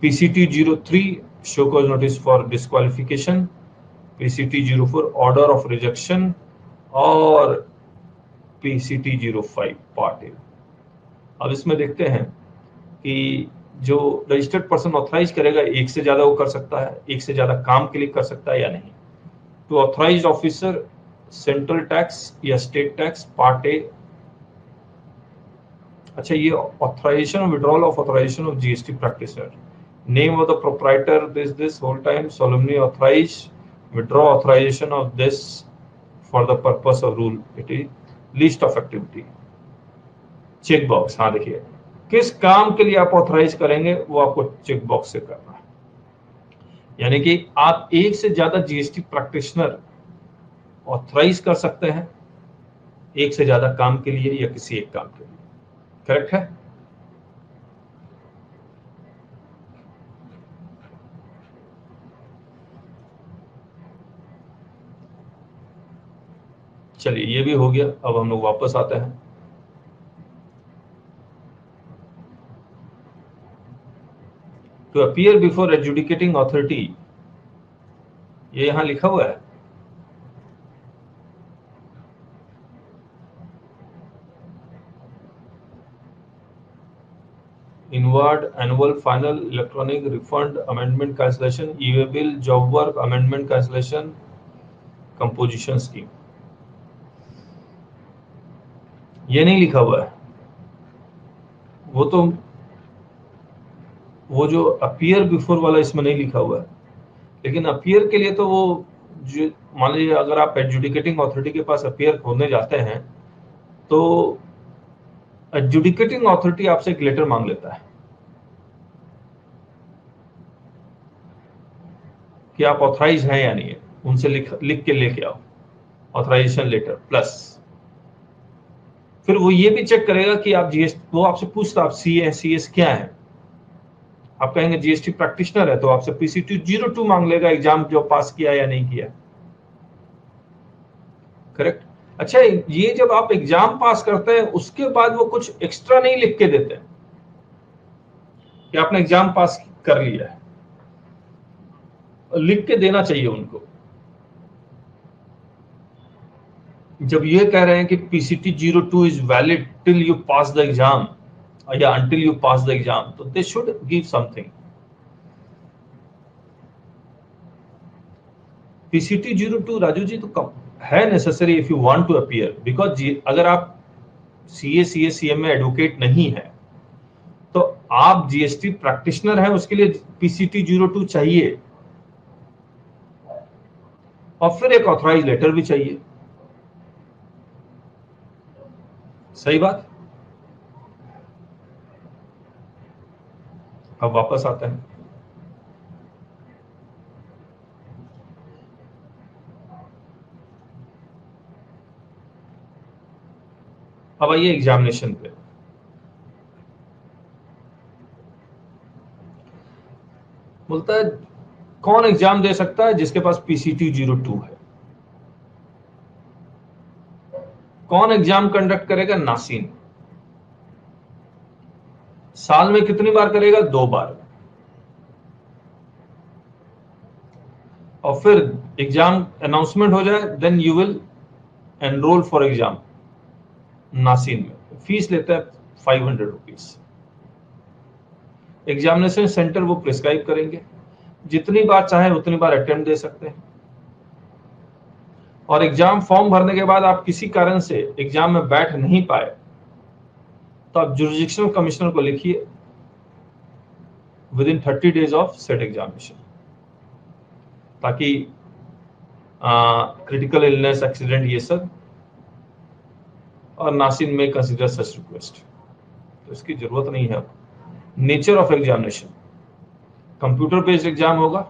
PCT 03 show cause notice for disqualification, PCT 04 order of rejection, और पीसीटी 05 पार्ट ए। अब इसमें देखते हैं कि जो रजिस्टर्ड पर्सन ऑथराइज करेगा एक से ज्यादा वो कर सकता है, एक से ज्यादा काम के लिए कर सकता है या नहीं। To authorize officer central tax या स्टेट टैक्स, पार्ट ए। अच्छा, ये authorization withdrawal of authorization of GST practitioner, name of the proprietor this whole time solemnly authorize withdraw authorization of this for the purpose of rule it is list of activity। Check box, हाँ देखिए किस काम के लिए आप authorise करेंगे वो आपको चेक बॉक्स से करना है। यानी कि आप एक से ज्यादा जीएसटी प्रैक्टिशनर ऑथराइज कर सकते हैं, एक से ज्यादा काम के लिए या किसी एक काम के लिए। करेक्ट है? चलिए ये भी हो गया। अब हम लोग वापस आते हैं। To appear before adjudicating authority, ये यहां लिखा हुआ है। Inward annual final electronic refund amendment cancellation, e way bill, job work amendment cancellation, composition scheme, ये नहीं लिखा हुआ है। वो तो वो जो अपीयर बिफोर वाला इसमें नहीं लिखा हुआ है, लेकिन अपीयर के लिए तो वो जो मान लीजिए अगर आप एडजुडिकेटिंग अथॉरिटी के पास अपीयर होने जाते हैं तो एडजुडिकेटिंग अथॉरिटी आपसे एक लेटर मांग लेता है कि आप ऑथराइज हैं या नहीं है, उनसे लिख के लेके आओ ऑथराइजेशन लेटर प्लस। फिर वो ये भी चेक करेगा कि आप जीएसटी, वो आपसे पूछता आप सीएस क्या है, आप कहेंगे जीएसटी प्रैक्टिशनर है तो आपसे पीसीटी 02 मांग लेगा, एग्जाम जो पास किया या नहीं किया। करेक्ट। अच्छा, ये जब आप एग्जाम पास करते हैं उसके बाद वो कुछ एक्स्ट्रा नहीं लिख के देते कि आपने एग्जाम पास कर लिया है, लिख के देना चाहिए उनको। जब ये कह रहे हैं कि PCT 02 is valid till you pass the exam या until you pass the exam, तो they should give something. PCT 02 Raju ji तो कम है necessary if you want to appear, because अगर आप सीए सीएम में एडवोकेट नहीं है तो आप जीएसटी प्रैक्टिशनर हैं, उसके लिए पीसीटी 02 चाहिए और फिर एक ऑथराइज लेटर भी चाहिए। सही बात। अब वापस आते हैं, अब आइए एग्जामिनेशन पे। बोलता है कौन एग्जाम दे सकता है जिसके पास पीसीटी 02 है। कौन एग्जाम कंडक्ट करेगा? नासिन। साल में कितनी बार करेगा? 2 बार। और फिर एग्जाम अनाउंसमेंट हो जाए then you will enrol for exam NACIN में। फीस लेता है 500 रुपीज। एग्जामिनेशन सेंटर वो प्रिस्क्राइब करेंगे, जितनी बार चाहे उतनी बार अटेम्प्ट दे सकते हैं। और एग्जाम फॉर्म भरने के बाद आप किसी कारण से एग्जाम में बैठ नहीं पाए तो आप जुरिडिक्शनल कमिश्नर को लिखिए with in 30 days of set examination, ताकि क्रिटिकल इलनेस, एक्सीडेंट, ये सब, और नासिन में कंसीडर सच रिक्वेस्ट, तो इसकी जरूरत नहीं है। Nature of examination, computer based exam होगा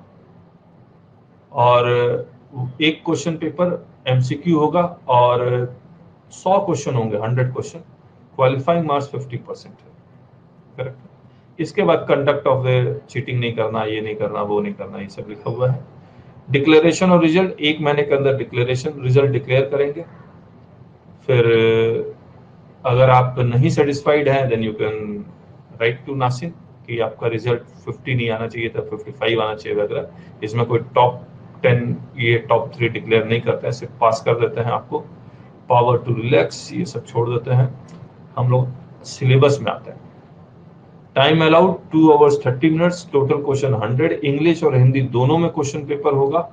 और एक क्वेश्चन पेपर एमसीक्यू होगा और 100 क्वेश्चन होंगे, 100 क्वेश्चन। क्वालिफाइंग मार्क्स 50% है। करेक्ट। इसके बाद कंडक्ट ऑफ द चीटिंग नहीं करना, ये नहीं करना, वो नहीं करना, ये सब लिखा हुआ है। डिक्लेरेशन और रिजल्ट, 1 महीने के अंदर डिक्लेरेशन रिजल्ट डिक्लेयर करेंगे। फिर अगर आप नहीं सेटिस्फाइड हैं then you can write to NACIN कि आपका रिजल्ट 50 नहीं आना चाहिए था, 55 आना चाहिए वगैरह। इसमें कोई टॉप 10 ये टॉप 3 डिक्लेयर नहीं करते हैं, सिर्फ पास कर देते हैं आपको। पावर टू रिलैक्स ये सब छोड़ देते हैं। हम लोग सिलेबस में आते हैं। Time allowed 2 hours 30 minutes, total question 100, English और हिंदी दोनों में क्वेश्चन पेपर होगा।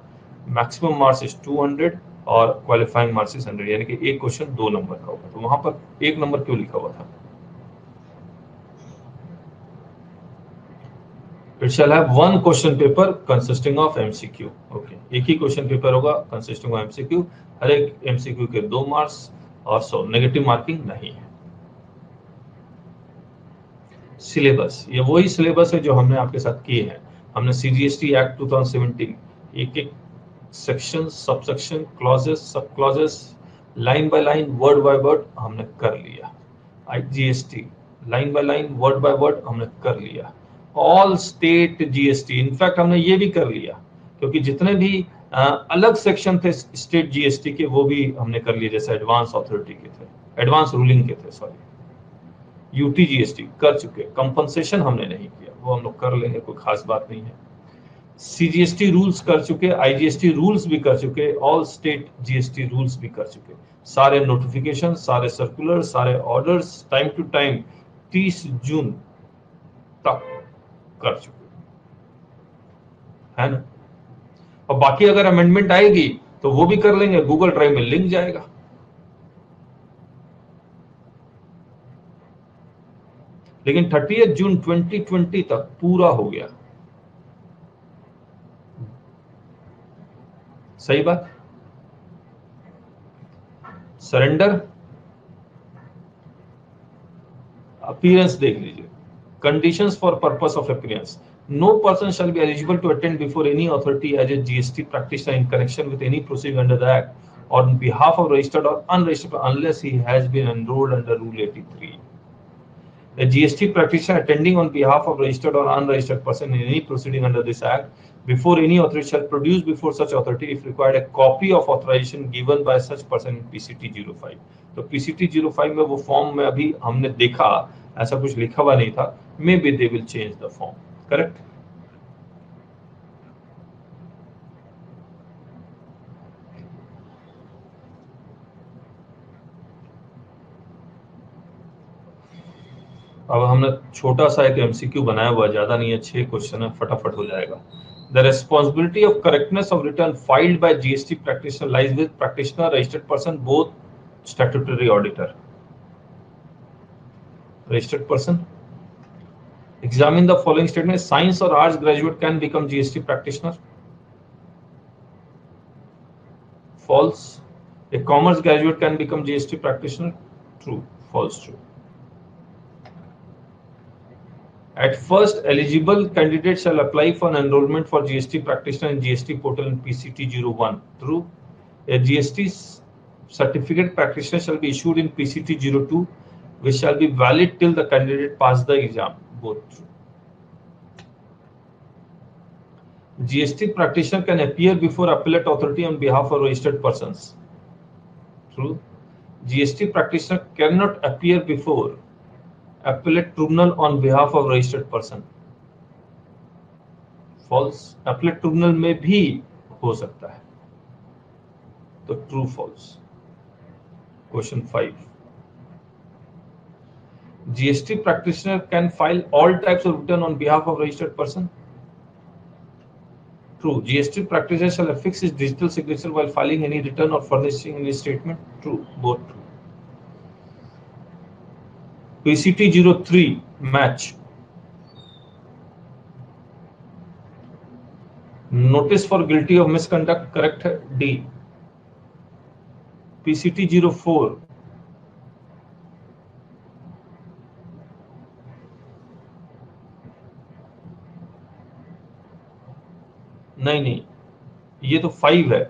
मैक्सिमम मार्क्स इज 200 और क्वालिफाइंग मार्क्स इज 100, यानी कि एक क्वेश्चन 2 नंबर का होगा। तो वहां पर 1 नंबर क्यों लिखा हुआ था? It shall have one question paper consisting of MCQ. Okay, एक ही क्वेश्चन पेपर होगा consisting of MCQ। हर एक MCQ के 2 मार्क्स और 100, नेगेटिव मार्किंग नहीं है। सिलेबस, ये वही सिलेबस है जो हमने आपके साथ किए हैं। हमने सीजीएसटी एक्ट 2017 एक एक सेक्शन, सब सेक्शन, क्लॉजेस, सब clauses, line by line, word by word हमने कर लिया। GST line by line, word by word हमने कर लिया। ऑल स्टेट जीएसटी, इनफैक्ट हमने ये भी कर लिया क्योंकि जितने भी अलग सेक्शन थे स्टेट जीएसटी के वो भी हमने कर लिए, जैसे एडवांस अथॉरिटी के थे, एडवांस रूलिंग के थे, सॉरी, यूटी जीएसटी कर चुके। कंपनसेशन हमने नहीं किया, वो हम लोग कर लेंगे, कोई खास बात नहीं है। सीजीएसटी रूल्स कर चुके, आईजीएसटी रूल्स भी कर चुके, ऑल स्टेट जीएसटी रूल्स भी कर चुके। सारे नोटिफिकेशन, सारे सर्कुलर, सारे ऑर्डर्स टाइम टू टाइम 30 जून तक कर चुके है ना। और बाकी अगर अमेंडमेंट आएगी तो वो भी कर लेंगे, गूगल ड्राइव में लिंक जाएगा। लेकिन 30 जून 2020 तक पूरा हो गया। सही बात। सरेंडर, अपीयरेंस देख लीजिए, conditions for purpose of appearance. No person shall be eligible to attend before any authority as a GST practitioner in connection with any proceeding under the Act on behalf of registered or unregistered unless he has been enrolled under Rule 83. A GST practitioner attending on behalf of registered or unregistered person in any proceeding under this Act before any authority shall produce before such authority, if required, a copy of authorization given by such person in PCT 05. तो PCT 05 में वो form में अभी हमने देखा ऐसा कुछ लिखा हुआ नहीं था, may be they will change the form, correct. अब हमने छोटा सा एक एमसीक्यू बनाया हुआ, ज्यादा नहीं है, 6 क्वेश्चन है, फटाफट हो जाएगा। The responsibility of correctness of return filed by GST practitioner lies with practitioner, registered person, both statutory auditor. Registered person. Examine the following statement: science or arts graduate can become GST practitioner. False. A commerce graduate can become GST practitioner. True. False. True. At first, eligible candidates shall apply for an enrollment for GST practitioner in GST portal in PCT 01. True. A GST certificate practitioner shall be issued in PCT 02, which shall be valid till the candidate pass the exam. Both true. GST practitioner can appear before appellate authority on behalf of registered persons. True. GST practitioner cannot appear before appellate tribunal on behalf of registered person. False. appellate tribunal में भी हो सकता है, तो true false. Question 5. GST practitioner can file all types of return on behalf of registered person. True. GST practitioner shall affix his digital signature while filing any return or furnishing any statement. True. Both true. PCT 03 match. Notice for guilty of misconduct, correct है D. PCT 04 नहीं, ये तो 5 है।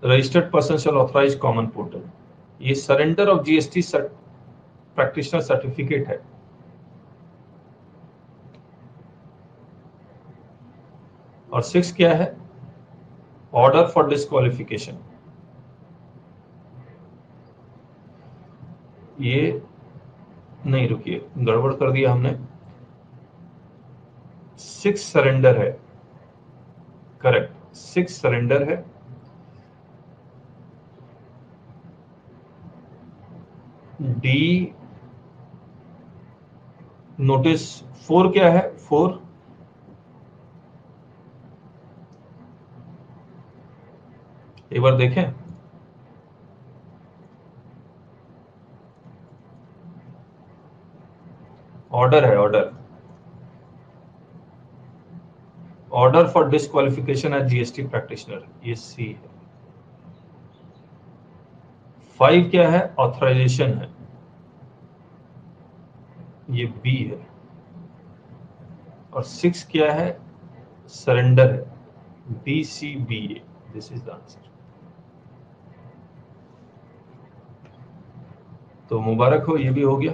Registered person shall authorise common portal, ये surrender of GST practitioner certificate है। और 6 क्या है? Order for disqualification. ये नहीं, रुकिए, गड़बड़ कर दिया हमने। 6 सरेंडर है, करेक्ट, 6 सरेंडर है। डी नोटिस 4 क्या है? 4 एक बार देखें, ऑर्डर है, order for disqualification as GST practitioner, ये सी है। 5 क्या है? ऑथराइजेशन है, ये बी है। और 6 क्या है? सरेंडर है, B C B A. This is the answer. तो मुबारक हो, ये भी हो गया।